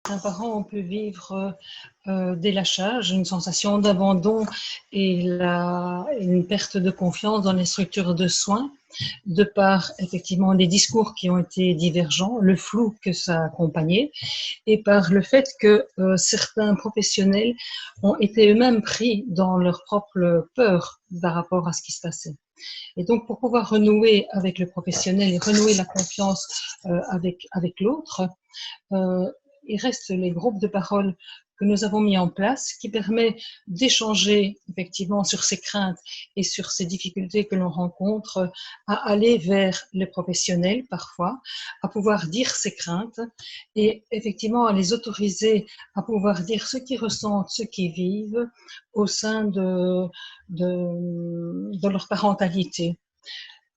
certains parents ont pu vivre des lâchages, une sensation d'abandon et une perte de confiance dans les structures de soins, de par effectivement les discours qui ont été divergents, le flou que ça accompagnait, et par le fait que certains professionnels ont été eux-mêmes pris dans leur propre peur par rapport à ce qui se passait. Et donc, pour pouvoir renouer avec le professionnel et renouer la confiance avec l'autre, il reste les groupes de parole que nous avons mis en place, qui permet d'échanger effectivement sur ces craintes et sur ces difficultés que l'on rencontre, à aller vers les professionnels parfois, à pouvoir dire ces craintes et effectivement à les autoriser à pouvoir dire ce qu'ils ressentent, ce qu'ils vivent au sein de leur parentalité.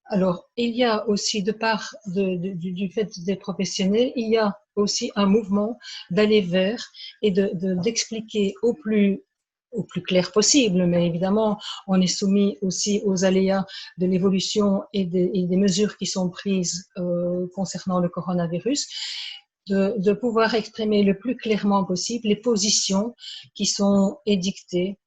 Alors, il y a aussi, de part du fait des professionnels, il y a aussi un mouvement d'aller vers et d'expliquer au plus clair possible, mais évidemment, on est soumis aussi aux aléas de l'évolution et des mesures qui sont prises concernant le coronavirus, de pouvoir exprimer le plus clairement possible les positions qui sont édictées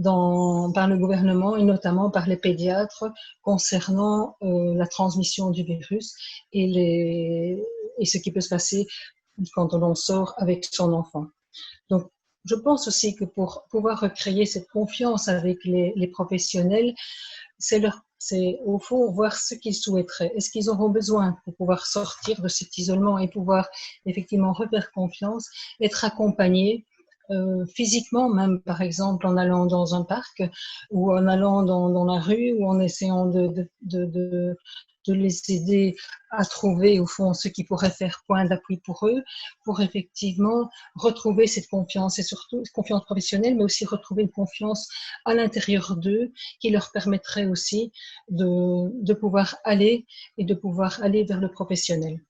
par le gouvernement et notamment par les pédiatres concernant la transmission du virus et ce qui peut se passer quand on sort avec son enfant. Donc, je pense aussi que pour pouvoir recréer cette confiance avec les professionnels, c'est au fond voir ce qu'ils souhaiteraient. Est-ce qu'ils auront besoin pour pouvoir sortir de cet isolement et pouvoir effectivement refaire confiance, être accompagnés physiquement, même par exemple en allant dans un parc ou en allant dans la rue ou en essayant de les aider à trouver au fond ce qui pourrait faire point d'appui pour eux, pour effectivement retrouver cette confiance et surtout cette confiance professionnelle, mais aussi retrouver une confiance à l'intérieur d'eux qui leur permettrait aussi de pouvoir aller vers le professionnel.